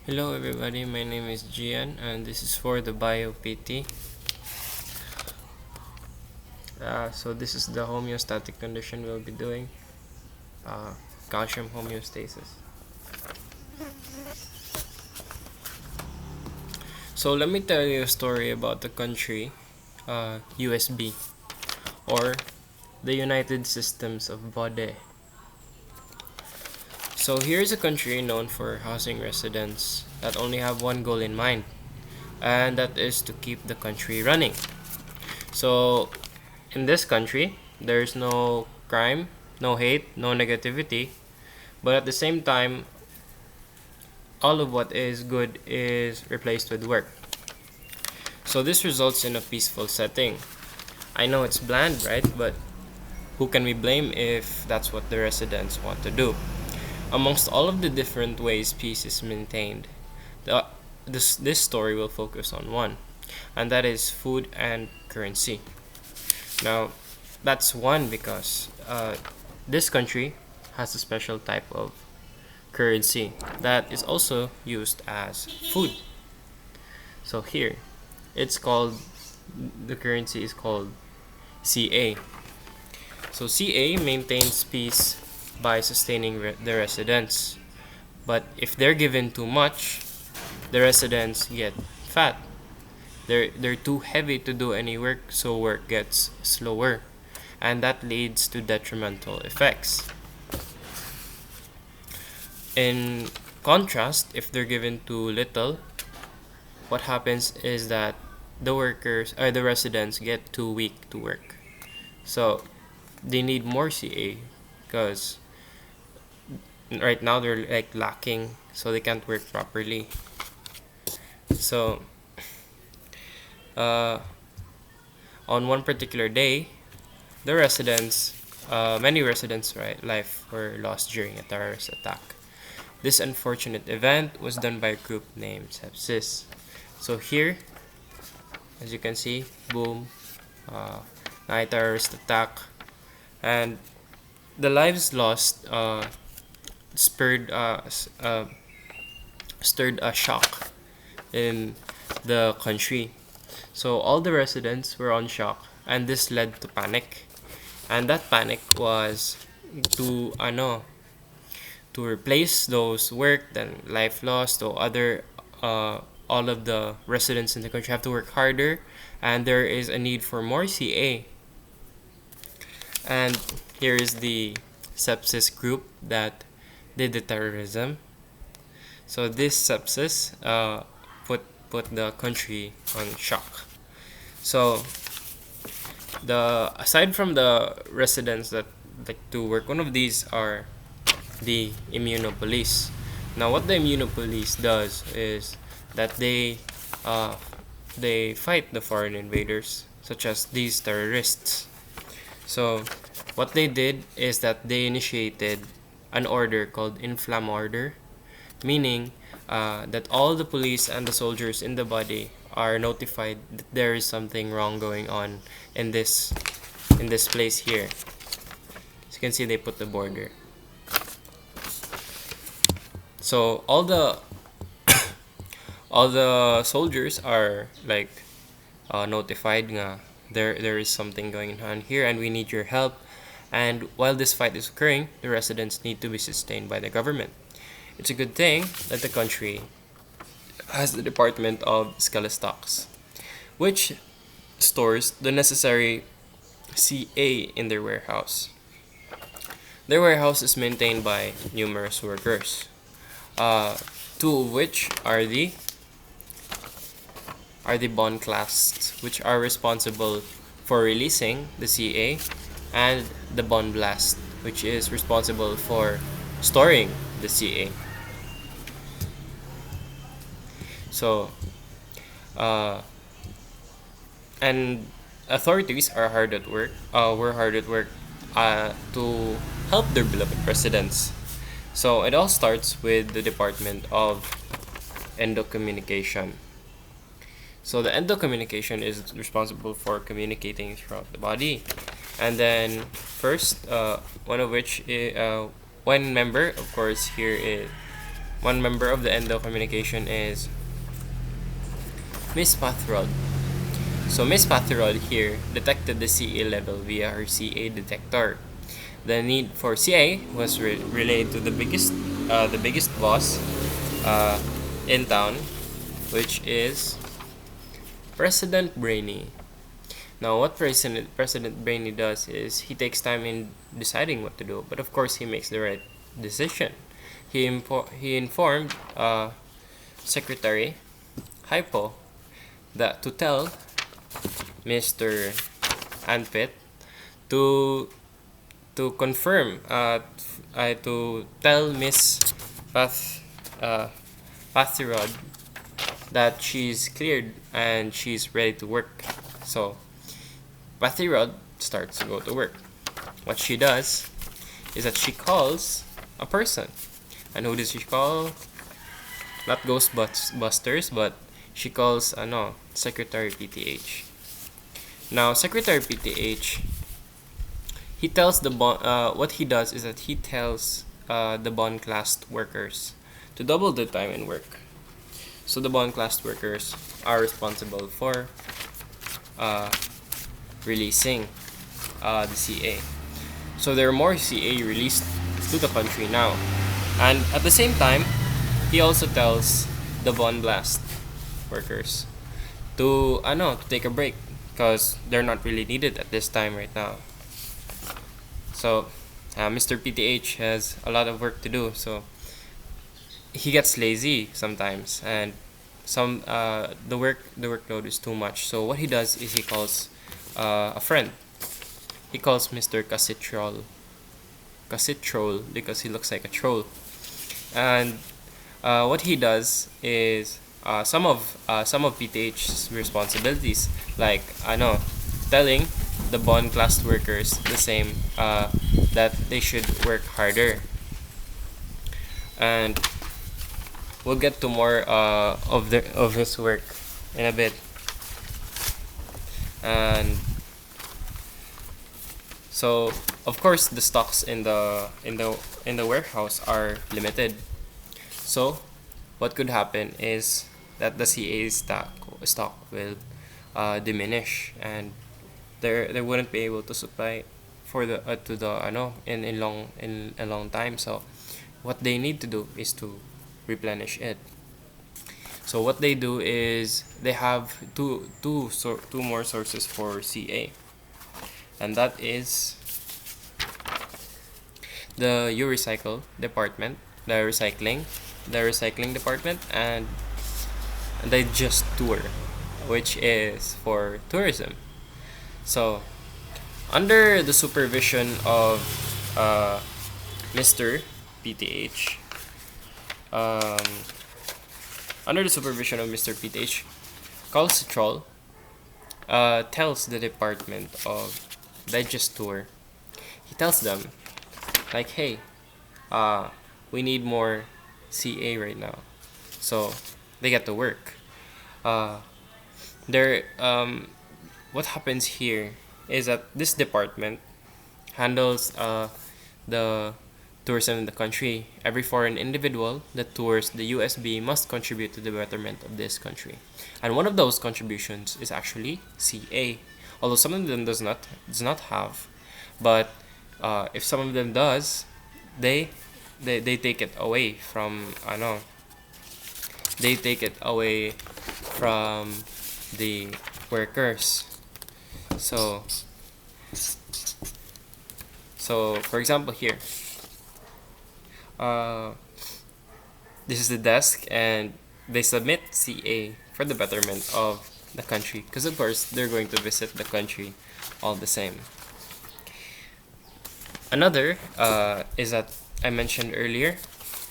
Hello everybody, my name is Gian and this is for the Bio PT. So this is the homeostatic condition we'll be doing, calcium homeostasis. So let me tell you a story about the country USB, or the United Systems of Bode. So here's a country known for housing residents that only have one goal in mind, and that is to keep the country running. So in this country, there's no crime, no hate, no negativity, but at the same time, all of what is good is replaced with work. So this results in a peaceful setting. I know it's bland, right? But who can we blame if that's what the residents want to do? Amongst all of the different ways peace is maintained, this story will focus on one, and that is food and currency. Now, that's one because this country has a special type of currency that is also used as food. So here, it's called, the currency is called CA. So CA maintains peace by sustaining the residents. But if they're given too much, the residents get fat. They're too heavy to do any work, so work gets slower, and that leads to detrimental effects. In contrast, if they're given too little, what happens is that the residents get too weak to work. So they need more CA because right now they're like lacking, so they can't work properly. So on one particular day, many residents' life were lost during a terrorist attack. This unfortunate event was done by a group named Sepsis. So here, as you can see, boom, terrorist attack, and the lives lost stirred a shock in the country. So all the residents were on shock, and this led to panic. And that panic was to to replace those work, then life lost, or other all of the residents in the country have to work harder, and there is a need for more CA. And here is the sepsis group that did the terrorism. So this sepsis put the country on shock. So aside from the residents that like to work, one of these are the immunopolice. Now, what the immunopolice does is that they fight the foreign invaders, such as these terrorists. So, what they did is that they initiated an order called inflam order, meaning that all the police and the soldiers in the body are notified that there is something wrong going on in this place here. As you can see, they put the border. So all the soldiers are like notified nga there is something going on here and we need your help. And while this fight is occurring, the residents need to be sustained by the government. It's a good thing that the country has the Department of Stocks, which stores the necessary CA in their warehouse. Their warehouse is maintained by numerous workers, two of which are the bond clasts, which are responsible for releasing the CA, and the bond blast, which is responsible for storing the CA. So, and authorities are hard at work. Were hard at work to help their beloved residents. So it all starts with the Department of Endocommunication. So the endocommunication is responsible for communicating throughout the body, and then first, one member, of course, here is one member of the Endo communication is Miss Pathrod. So Miss Pathrod here detected the CA level via her CA detector. The need for CA was relayed to the biggest boss uh, in town, which is President Brainy. Now, what President Brainy does is he takes time in deciding what to do, but of course he makes the right decision. He informed Secretary Hypo that to tell Mr. Anpit to confirm to tell Miss Pathirod that she's cleared and she's ready to work. So Pathirod starts to go to work. What she does is that she calls a person. And who does she call? Not Ghostbusters, but she calls Secretary PTH. Now Secretary PTH, he tells what he does is that he tells the bond class workers to double the time in work. So the bond class workers are responsible for releasing the CA. So there are more CA released to the country now. And at the same time, he also tells the bond blast workers to take a break because they're not really needed at this time right now. So Mr. PTH has a lot of work to do, so he gets lazy sometimes, and the workload is too much. So what he does is he calls a friend. He calls Mr. Casitrol because he looks like a troll. And what he does is some of PTH's responsibilities, like telling the bond class workers the same, that they should work harder. And we'll get to more of his work in a bit. And so of course the stocks in the warehouse are limited. So what could happen is that the CA stock will diminish, and they wouldn't be able to supply for the to the in a long time. So what they need to do is to replenish it. So what they do is they have two more sources for CA, and that is the U-Recycle department, the recycling department, and the Just Tour, which is for tourism. So under the supervision of Mr. PTH, Calcitrol tells the department of Digest Tour, he tells them like, hey, we need more CA right now. So they get to work. What happens here is that this department handles the tourism in the country. Every foreign individual that tours the USB must contribute to the betterment of this country, and one of those contributions is actually CA. Although some of them does not have, but if some of them does, they take it away from they take it away from the workers. So for example here, this is the desk, and they submit CA for the betterment of the country, because of course they're going to visit the country all the same. Another is that I mentioned earlier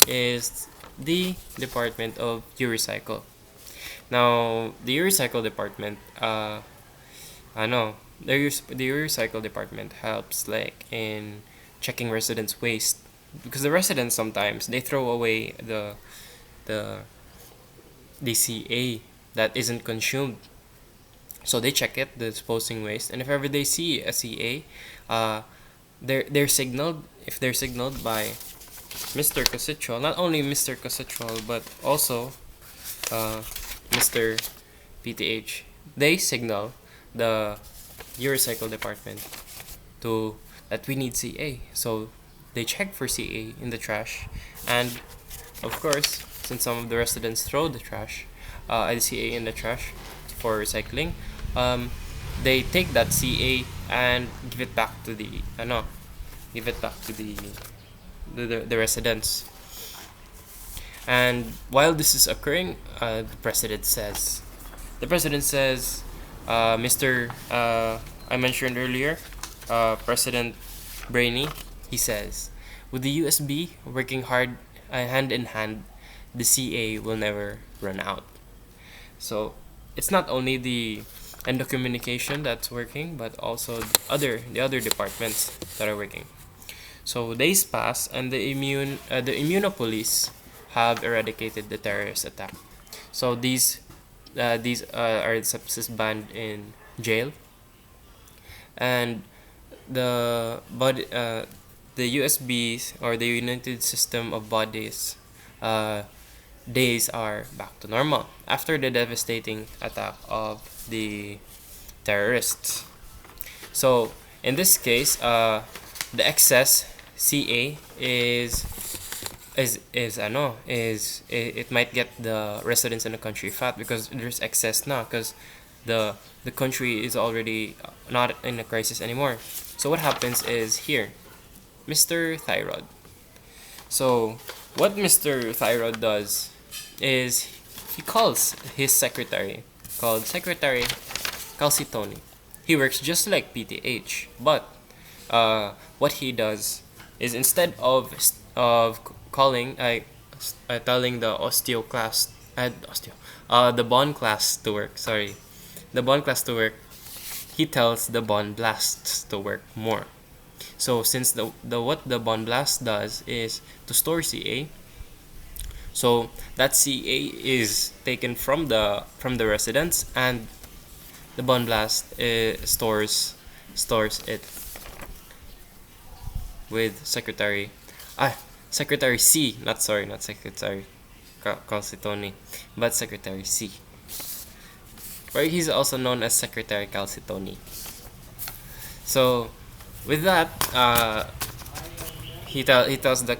is the Department of U-Recycle. Now the U-Recycle department, the U-Recycle department helps like in checking residents' waste, because the residents sometimes they throw away the CA that isn't consumed. So they check it, the disposing waste, and if ever they see a CA, they're signaled. If they're signaled by Mr. Cositual, not only Mr. Cositual, but also Mr. PTH, they signal the Eurocycle department to that we need CA. So they check for CA in the trash, and of course, since some of the residents throw the trash, CA in the trash for recycling, they take that CA and give it back to the residents. And while this is occurring, the president says, Mr. I mentioned earlier, President Brainy, he says, with the USB working hard hand in hand, the CA will never run out. So it's not only the endo communication that's working, but also the other departments that are working. So days pass, and the immunopolice have eradicated the terrorist attack. So these are sepsis banned in jail, and the USBs, or the United System of Bodies, days are back to normal after the devastating attack of the terrorists. So in this case, the excess CA it might get the residents in the country fat because there's excess now, because the country is already not in a crisis anymore. So what happens is here, Mr. Thyroid. So what Mr. Thyroid does is he calls his secretary, called Secretary Calcitoni. He works just like PTH, but what he does is, instead of calling, telling the the bond class to work. Sorry, the bond class to work. He tells the bond blasts to work more. So since what the bond blast does is to store CA. So that CA is taken from the residents, and the bond blast stores it with Secretary C, not Secretary Calcitoni, but Secretary C, where he's also known as Secretary Calcitoni. So with that, he tells the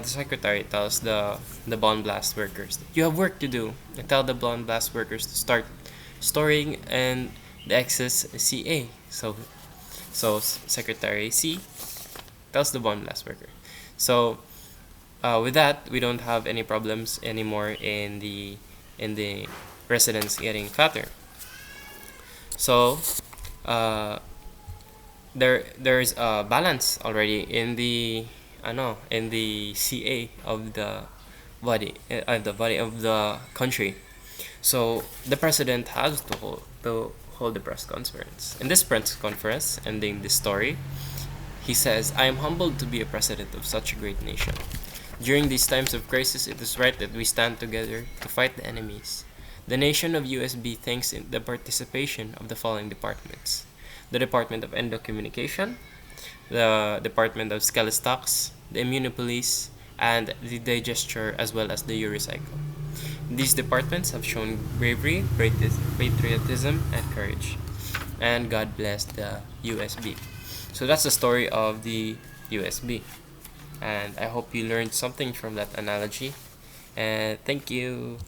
secretary tells the bond blast workers, you have work to do, and tell the bond blast workers to start storing and the excess CA. So Secretary C tells the bond blast worker. So with that, we don't have any problems anymore in the residents getting fatter. So there's a balance already in the CA of the body of the country. So the president has to hold the press conference. In this press conference, ending this story, he says, I am humbled to be a president of such a great nation. During these times of crisis, it is right that we stand together to fight the enemies. The nation of USB thanks in the participation of the following departments: the Department of Endo-Communication, the Department of Scalestox, the Immunopolice, and the Digesture, as well as the Eurocycle. These departments have shown bravery, patriotism, and courage. And God bless the USB. So that's the story of the USB. And I hope you learned something from that analogy. And thank you.